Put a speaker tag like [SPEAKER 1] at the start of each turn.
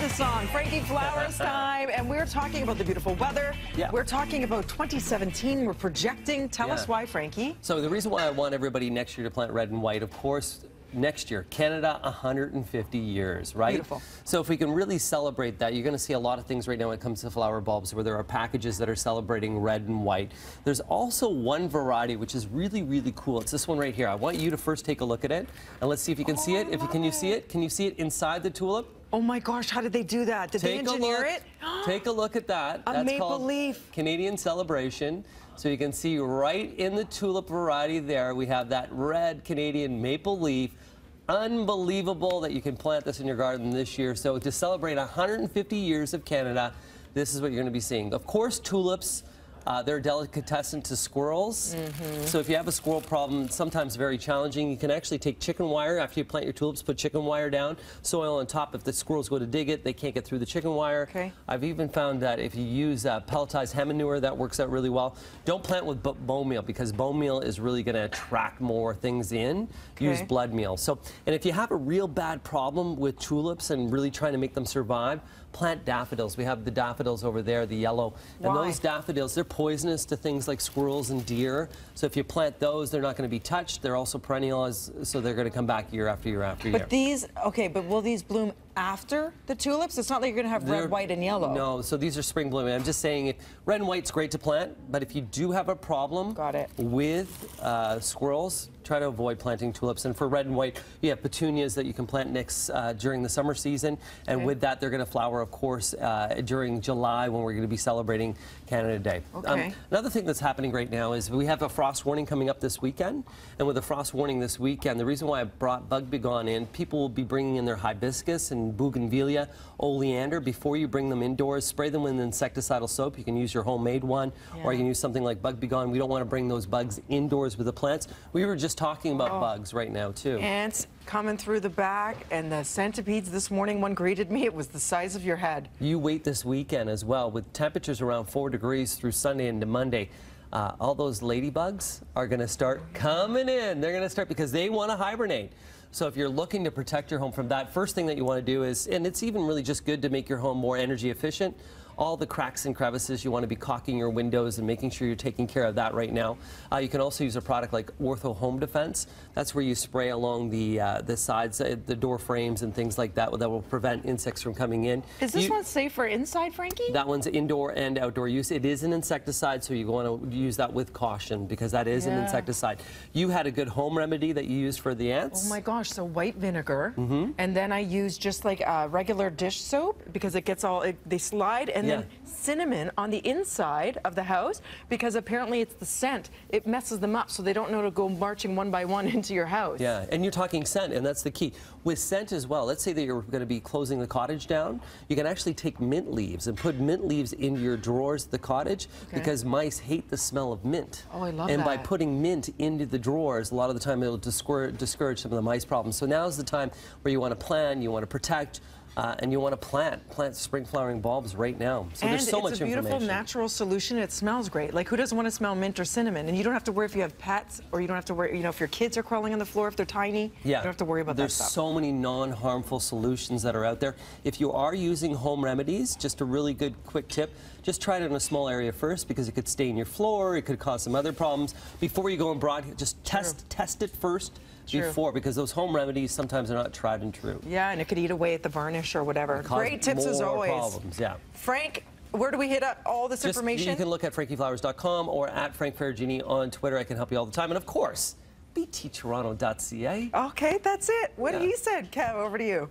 [SPEAKER 1] the song. Frankie Flowers time, and we're talking about the beautiful weather.
[SPEAKER 2] Yeah.
[SPEAKER 1] We're talking about 2017. We're projecting. Tell us why, Frankie.
[SPEAKER 2] So the reason why I want everybody next year to plant red and white, of course, next year, Canada, 150 years, right?
[SPEAKER 1] Beautiful.
[SPEAKER 2] So if we can really celebrate that, you're going to see a lot of things right now when it comes to flower bulbs where there are packages that are celebrating red and white. There's also one variety which is really, really cool. It's this one right here. I want you to first take a look at it, and let's see if you can see it. Can you see it? Can you see it inside the tulip?
[SPEAKER 1] Oh my gosh, how did they do that? Did they engineer it?
[SPEAKER 2] Take a look at that.
[SPEAKER 1] A
[SPEAKER 2] That's
[SPEAKER 1] maple
[SPEAKER 2] called
[SPEAKER 1] leaf.
[SPEAKER 2] Canadian Celebration. So you can see right in the tulip variety there, we have that red Canadian maple leaf. Unbelievable that you can plant this in your garden this year. So to celebrate 150 years of Canada, this is what you're going to be seeing. Of course, tulips. They're a delicatessen to squirrels. So if you have a squirrel problem, it's sometimes very challenging. You can actually take chicken wire after you plant your tulips, put chicken wire down, soil on top. If the squirrels go to dig it, they can't get through the chicken wire.
[SPEAKER 1] Okay.
[SPEAKER 2] I've even found that if you use pelletized hen manure, that works out really well. Don't plant with bone meal because bone meal is really going to attract more things in.
[SPEAKER 1] Okay.
[SPEAKER 2] Use blood meal. So, and if you have a real bad problem with tulips and really trying to make them survive, plant daffodils. We have the daffodils over there, the yellow. And those daffodils, they're poisonous to things like squirrels and deer. So if you plant those, they're not going to be touched. They're also perennial, so they're going to come back year after year after year.
[SPEAKER 1] But these, okay, but will these bloom after the tulips? It's not like you're going to have red, white, and yellow.
[SPEAKER 2] No, so these are spring blooming. I'm just saying, red and white's great to plant, but if you do have a problem with squirrels, try to avoid planting tulips. And for red and white, you have petunias that you can plant next during the summer season. And with that, they're going to flower, of course, during July when we're going to be celebrating Canada Day. Another thing that's happening right now is we have a frost warning coming up this weekend. And with a frost warning this weekend, the reason why I brought Bug Begone in, people will be bringing in their hibiscus and bougainvillea, oleander. Before you bring them indoors, spray them with an insecticidal soap. You can use your homemade one, or you can use something like Bug Begone. We don't want to bring those bugs indoors with the plants. We were just talking about bugs right now, too.
[SPEAKER 1] Ants coming through the back, and the centipedes this morning, one greeted me. It was the size of your head.
[SPEAKER 2] You wait this weekend as well, with temperatures around 4 degrees through Sunday into Monday. All those ladybugs are going to start coming in. They're going to start because they want to hibernate. So if you're looking to protect your home from that, first thing that you want to do is, and it's even really just good to make your home more energy efficient, all the cracks and crevices, you want to be caulking your windows and making sure you're taking care of that right now. You can also use a product like Ortho Home Defense. That's where you spray along the sides, the door frames and things like that will prevent insects from coming in.
[SPEAKER 1] Is this one safe for inside, Frankie?
[SPEAKER 2] That one's indoor and outdoor use. It is an insecticide, so you want to use that with caution because that is an insecticide. You had a good home remedy that you used for the ants?
[SPEAKER 1] Oh my gosh, so white vinegar, and then I use just like regular dish soap because it gets all, they slide, and then cinnamon on the inside of the house because apparently it's the scent. It messes them up so they don't know to go marching one by one into your house.
[SPEAKER 2] Yeah, and you're talking scent, and that's the key. With scent as well, let's say that you're going to be closing the cottage down, you can actually take mint leaves and put mint leaves in your drawers of the cottage because mice hate the smell of mint.
[SPEAKER 1] Oh, I love
[SPEAKER 2] and
[SPEAKER 1] that.
[SPEAKER 2] by putting mint into the drawers, a lot of the time it'll discourage some of the mice problems. So now's the time where you want to plan, you want to protect, and you want to plant spring flowering bulbs right now. So there's so much information.
[SPEAKER 1] It's a beautiful natural solution. It smells great. Like, who doesn't want to smell mint or cinnamon? And you don't have to worry if you have pets, or you don't have to worry, you know, if your kids are crawling on the floor, if they're tiny. You don't have to worry about that stuff.
[SPEAKER 2] There's so many non-harmful solutions that are out there. If you are using home remedies, just a really good quick tip, just try it in a small area first because it could stain your floor, it could cause some other problems. Before you go and just test it first. Before, because those home remedies sometimes are not tried and true.
[SPEAKER 1] Yeah, and it could eat away at the varnish or whatever. Great tips as always.
[SPEAKER 2] Problems,
[SPEAKER 1] Frank, where do we hit up all this information?
[SPEAKER 2] You can look at frankieflowers.com or at Frank Ferragine on Twitter. I can help you all the time. And of course, bttoronto.ca.
[SPEAKER 1] Okay, that's it. What he said. Kev, over to you.